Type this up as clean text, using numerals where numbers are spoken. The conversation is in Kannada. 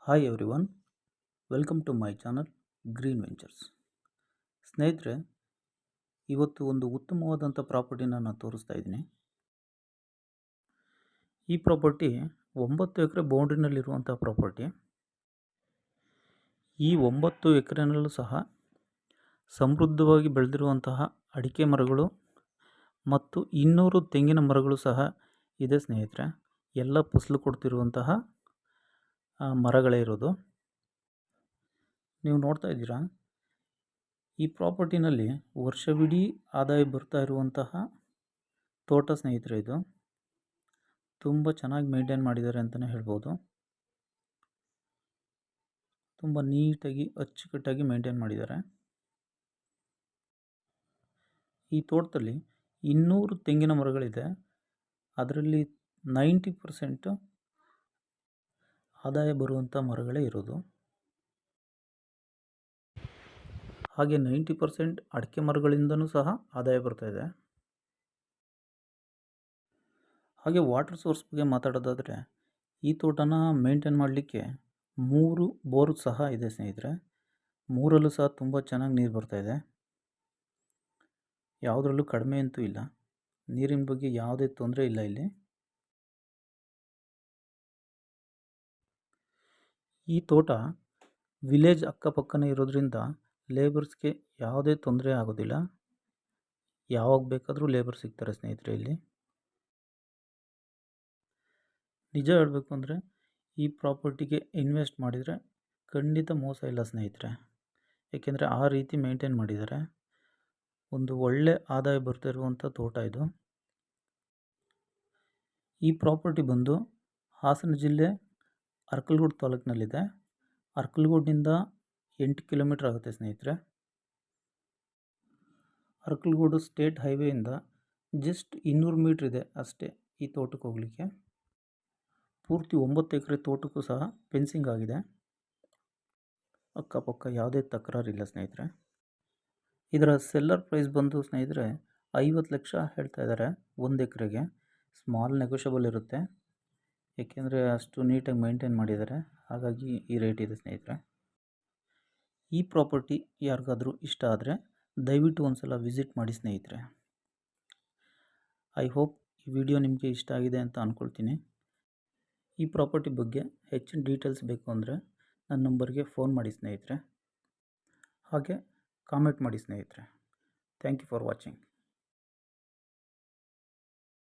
Hi everyone, welcome to my channel Green Ventures. ಸ್ನೇಹಿತರೆ, ಇವತ್ತು ಒಂದು ಉತ್ತಮವಾದಂಥ ಪ್ರಾಪರ್ಟಿನ ನಾನು ತೋರಿಸ್ತಾ ಇದ್ದೀನಿ. ಈ ಪ್ರಾಪರ್ಟಿ 9 ಎಕರೆ ಬೌಂಡ್ರಿನಲ್ಲಿರುವಂಥ ಪ್ರಾಪರ್ಟಿ. ಈ 9 ಎಕರೆನಲ್ಲೂ ಸಹ ಸಮೃದ್ಧವಾಗಿ ಬೆಳೆದಿರುವಂತಹ ಅಡಿಕೆ ಮರಗಳು ಮತ್ತು 200 ತೆಂಗಿನ ಮರಗಳು ಸಹ ಇದೆ ಸ್ನೇಹಿತರೆ. ಎಲ್ಲ ಫಸಲು ಕೊಡ್ತಿರುವಂತಹ ಮರಗಳೇ ಇರೋದು. ನೀವು ನೋಡ್ತಾ ಇದ್ದೀರಾ, ಈ ಪ್ರಾಪರ್ಟಿನಲ್ಲಿ ವರ್ಷವಿಡೀ ಆದಾಯ ಬರ್ತಾ ಇರುವಂತಹ ತೋಟ ಸ್ನೇಹಿತರೆ. ಇದು ತುಂಬ ಚೆನ್ನಾಗಿ ಮೇಂಟೈನ್ ಮಾಡಿದ್ದಾರೆ ಅಂತಲೇ ಹೇಳ್ಬೋದು. ತುಂಬ ನೀಟಾಗಿ ಅಚ್ಚುಕಟ್ಟಾಗಿ ಮೇಂಟೈನ್ ಮಾಡಿದ್ದಾರೆ. ಈ ತೋಟದಲ್ಲಿ 200 ತೆಂಗಿನ ಮರಗಳಿದೆ. ಅದರಲ್ಲಿ 90% ಆದಾಯ ಬರುವಂಥ ಮರಗಳೇ ಇರೋದು. ಹಾಗೆ 90% ಅಡಿಕೆ ಮರಗಳಿಂದನೂ ಸಹ ಆದಾಯ ಬರ್ತಾಯಿದೆ. ಹಾಗೆ ವಾಟರ್ ಸೋರ್ಸ್ ಬಗ್ಗೆ ಮಾತಾಡೋದಾದರೆ, ಈ ತೋಟನ ಮೇಂಟೈನ್ ಮಾಡಲಿಕ್ಕೆ 3 ಬೋರ್ ಸಹ ಇದೆ ಸ್ನೇಹಿತರೆ. 3ರಲ್ಲೂ ಸಹ ತುಂಬ ಚೆನ್ನಾಗಿ ನೀರು ಬರ್ತಾಯಿದೆ. ಯಾವುದರಲ್ಲೂ ಕಡಿಮೆ ಅಂತೂ ಇಲ್ಲ. ನೀರಿನ ಬಗ್ಗೆ ಯಾವುದೇ ತೊಂದರೆ ಇಲ್ಲ ಇಲ್ಲಿ. ಈ ತೋಟ ವಿಲೇಜ್ ಅಕ್ಕಪಕ್ಕನೇ ಇರೋದ್ರಿಂದ ಲೇಬರ್ಸ್ಗೆ ಯಾವುದೇ ತೊಂದರೆ ಆಗೋದಿಲ್ಲ. ಯಾವಾಗ ಬೇಕಾದರೂ ಲೇಬರ್ ಸಿಗ್ತಾರೆ ಸ್ನೇಹಿತರೆ ಇಲ್ಲಿ. ನಿಜ ಹೇಳಬೇಕು ಅಂದರೆ, ಈ ಪ್ರಾಪರ್ಟಿಗೆ ಇನ್ವೆಸ್ಟ್ ಮಾಡಿದರೆ ಖಂಡಿತ ಮೋಸ ಇಲ್ಲ ಸ್ನೇಹಿತರೆ. ಏಕೆಂದರೆ ಆ ರೀತಿ ಮೇಂಟೈನ್ ಮಾಡಿದ್ದಾರೆ. ಒಂದು ಒಳ್ಳೆ ಆದಾಯ ಬರ್ತಾ ಇರುವಂಥ ತೋಟ ಇದು. ಈ ಪ್ರಾಪರ್ಟಿ ಬಂದು ಹಾಸನ ಜಿಲ್ಲೆ ಅರ್ಕಲಗೂಡು ತಾಲೂಕಿನಲ್ಲಿದೆ. ಅರ್ಕಲಗೂಡಿನಿಂದ 8 ಕಿಲೋಮೀಟರ್ ಆಗುತ್ತೆ ಸ್ನೇಹಿತರೆ. ಅರ್ಕಲಗೂಡು ಸ್ಟೇಟ್ ಹೈವೇಯಿಂದ ಜಸ್ಟ್ 200 ಮೀಟ್ರ್ ಇದೆ ಅಷ್ಟೇ ಈ ತೋಟಕ್ಕೆ ಹೋಗಲಿಕ್ಕೆ. ಪೂರ್ತಿ 9 ಎಕರೆ ತೋಟಕ್ಕೂ ಸಹ ಫೆನ್ಸಿಂಗ್ ಆಗಿದೆ. ಅಕ್ಕಪಕ್ಕ ಯಾವುದೇ ತಕರಾರಿಲ್ಲ ಸ್ನೇಹಿತರೆ. ಇದರ ಸೆಲ್ಲರ್ ಪ್ರೈಸ್ ಬಂದು ಸ್ನೇಹಿತರೆ 50 ಲಕ್ಷ ಹೇಳ್ತಾ ಇದ್ದಾರೆ 1 ಎಕರೆಗೆ. ಸ್ಮಾಲ್ ನೆಗೋಷಿಯಬಲ್ ಇರುತ್ತೆ, ಏಕೆಂದರೆ ಅಷ್ಟು ನೀಟಾಗಿ ಮೇಂಟೈನ್ ಮಾಡಿದ್ದಾರೆ. ಹಾಗಾಗಿ ಈ ರೇಟ್ ಇದೆ ಸ್ನೇಹಿತರೆ. ಈ ಪ್ರಾಪರ್ಟಿ ಯಾರಿಗಾದರೂ ಇಷ್ಟ ಆದರೆ ದಯವಿಟ್ಟು ಒಂದು ಸಲ ವಿಸಿಟ್ ಮಾಡಿ ಸ್ನೇಹಿತರೆ. ಐ ಹೋಪ್ ಈ ವಿಡಿಯೋ ನಿಮಗೆ ಇಷ್ಟ ಆಗಿದೆ ಅಂತ ಅಂದ್ಕೊಳ್ತೀನಿ. ಈ ಪ್ರಾಪರ್ಟಿ ಬಗ್ಗೆ ಹೆಚ್ಚಿನ ಡೀಟೇಲ್ಸ್ ಬೇಕು ಅಂದರೆ ನನ್ನ ನಂಬರ್ಗೆ ಫೋನ್ ಮಾಡಿ ಸ್ನೇಹಿತರೆ. ಹಾಗೆ ಕಾಮೆಂಟ್ ಮಾಡಿ ಸ್ನೇಹಿತರೆ. Thank you for watching.